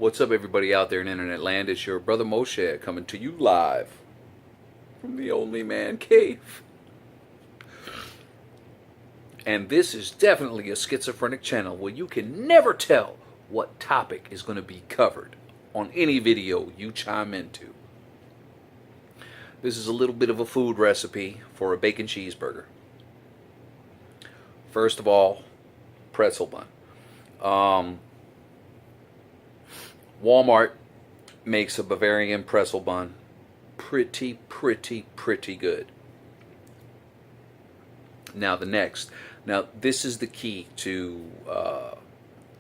What's up, everybody out there in internet land? It's your brother Moshe coming to you live from the Only Man Cave. And this is definitely a schizophrenic channel where you can never tell what topic is going to be covered on any video you chime into. This is a little bit of a food recipe for a bacon cheeseburger. First of all, pretzel bun. Walmart makes a Bavarian pretzel bun pretty good. Now this is the key to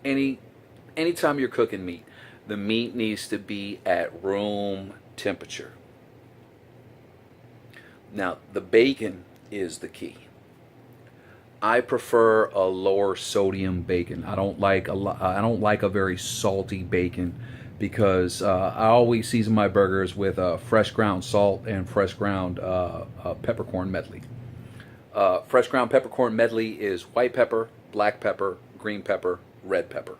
anytime you're cooking meat. The meat needs to be at room temperature. Now the bacon is the key. I prefer a lower sodium bacon. I don't like a very salty bacon because I always season my burgers with fresh ground salt and fresh ground peppercorn medley. Fresh ground peppercorn medley is white pepper, black pepper, green pepper, red pepper.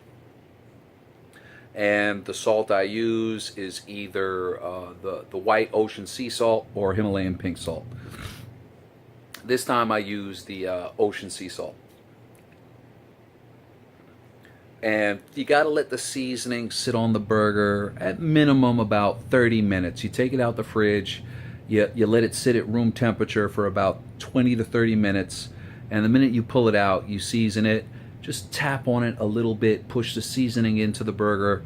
And the salt I use is either the white ocean sea salt or Himalayan pink salt. This time I use the ocean sea salt. And you got to let the seasoning sit on the burger at minimum about 30 minutes. You take it out the fridge, you let it sit at room temperature for about 20 to 30 minutes, and the minute you pull it out, you season it. Just tap on it a little bit, push the seasoning into the burger,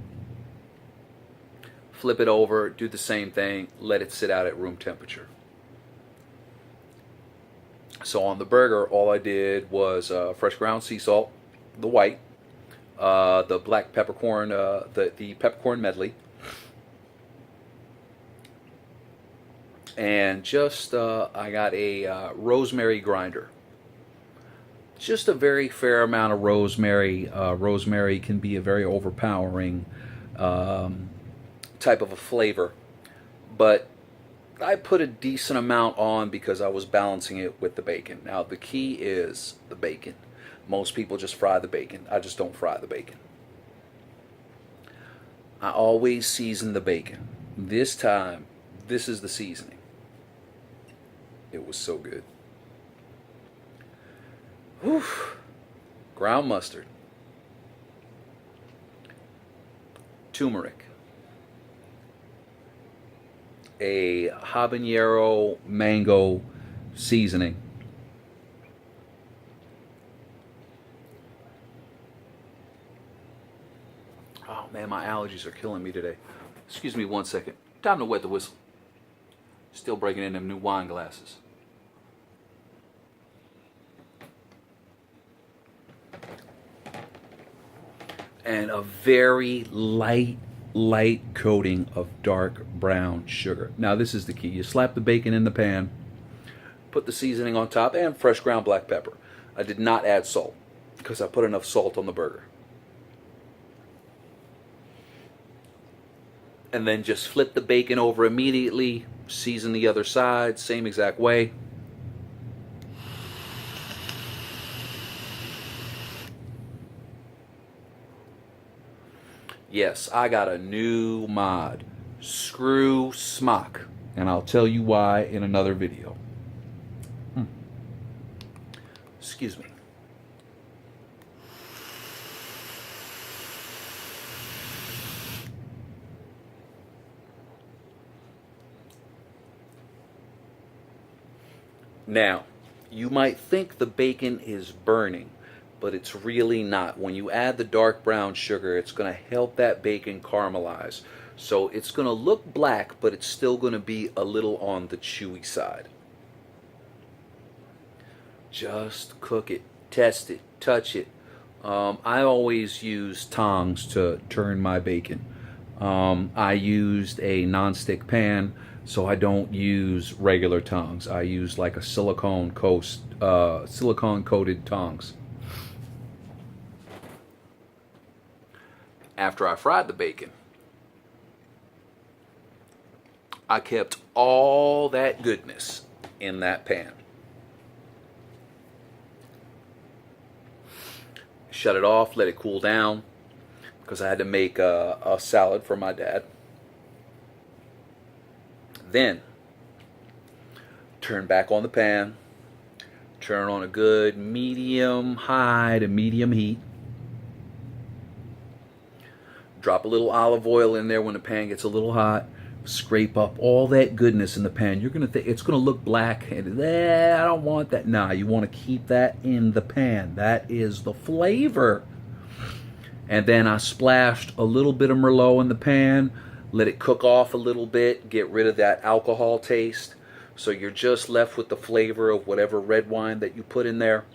flip it over, do the same thing, let it sit out at room temperature. So on the burger, all I did was fresh ground sea salt, the white, the black peppercorn, the peppercorn medley, and just I got a rosemary grinder. Just a very fair amount of rosemary. Rosemary can be a very overpowering type of a flavor, but I put a decent amount on because I was balancing it with the bacon. Now the key is the bacon. Most people just fry the bacon. I just don't fry the bacon. I always season the bacon. This time, this is the seasoning. It was so good. Whew. Ground mustard, turmeric, a habanero mango seasoning, oh man, my allergies are killing me today. Excuse me one second. Time to wet the whistle. Still breaking in them new wine glasses. And a very light coating of dark brown sugar. Now this is the key. You slap the bacon in the pan, put the seasoning on top, and fresh ground black pepper. I did not add salt because I put enough salt on the burger. And then just flip the bacon over immediately, season the other side, same exact way. Yes, I got a new mod, Screw Smock, and I'll tell you why in another video. Excuse me. Now, you might think the bacon is burning, but it's really not. When you add the dark brown sugar, it's going to help that bacon caramelize. So it's going to look black, but it's still going to be a little on the chewy side. Just cook it, test it, touch it. I always use tongs to turn my bacon. I used a non-stick pan, so I don't use regular tongs. I use like a silicone coated tongs. After I fried the bacon, I kept all that goodness in that pan. Shut it off, let it cool down. because I had to make a salad for my dad. Then turn back on the pan, turn on a good medium high to medium heat. Drop a little olive oil in there when the pan gets a little hot. Scrape up all that goodness in the pan. You're gonna think it's gonna look black, and I don't want that. Nah, you want to keep that in the pan. That is the flavor. And then I splashed a little bit of Merlot in the pan. Let it cook off a little bit. Get rid of that alcohol taste. So you're just left with the flavor of whatever red wine that you put in there.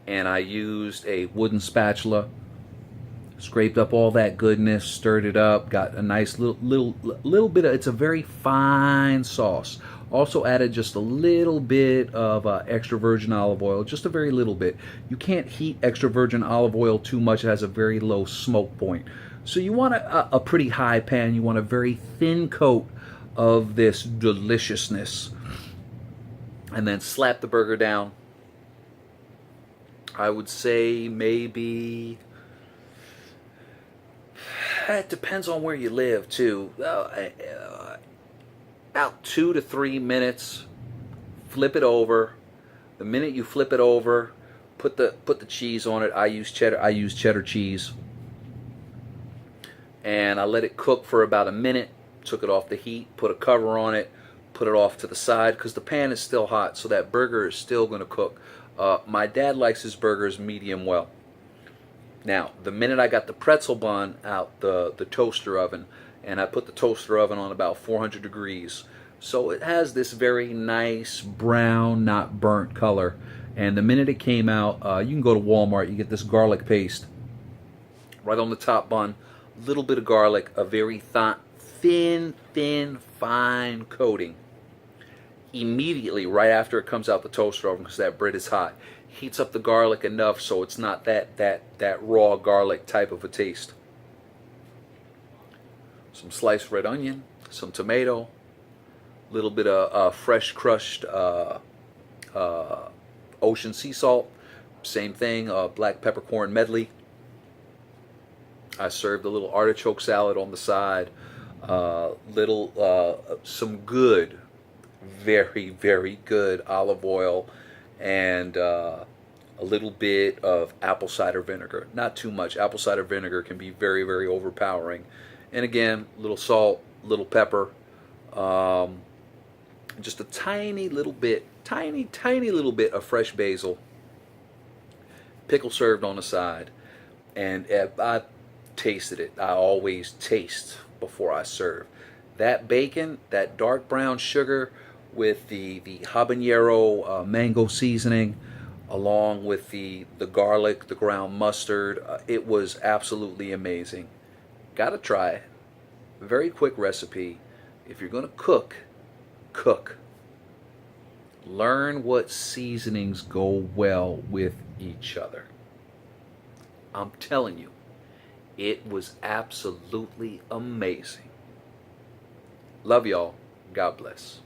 And I used a wooden spatula. Scraped up all that goodness, stirred it up, got a nice little bit of, it's a very fine sauce. Also added just a little bit of extra virgin olive oil, just a very little bit. You can't heat extra virgin olive oil too much, it has a very low smoke point. So you want a pretty high pan, you want a very thin coat of this deliciousness. And then slap the burger down. I would say maybe... It depends on where you live too. About 2 to 3 minutes. Flip it over. The minute you flip it over, put the cheese on it. I use cheddar cheese, and I let it cook for about a minute. Took it off the heat. Put a cover on it. Put it off to the side because the pan is still hot, so that burger is still going to cook. My dad likes his burgers medium well. Now, the minute I got the pretzel bun out the toaster oven, and I put the toaster oven on about 400 degrees, so it has this very nice brown, not burnt color. And the minute it came out, you can go to Walmart, you get this garlic paste right on the top bun, a little bit of garlic, a very thin, fine coating. Immediately, right after it comes out the toaster oven, because that bread is hot, heats up the garlic enough so it's not that raw garlic type of a taste. Some sliced red onion, some tomato, a little bit of fresh crushed ocean sea salt, same thing, black peppercorn medley. I served a little artichoke salad on the side, some good, very good olive oil, and a little bit of apple cider vinegar. Not too much. Apple cider vinegar can be very overpowering. And again, little salt, little pepper, just a tiny little bit of fresh basil. Pickle served on the side. And I tasted it. I always taste before I serve. That bacon, that dark brown sugar with the habanero mango seasoning, along with the garlic, the ground mustard, it was absolutely amazing. Gotta try it. Very quick recipe. If you're gonna cook. Learn what seasonings go well with each other. I'm telling you, it was absolutely amazing. Love y'all. God bless.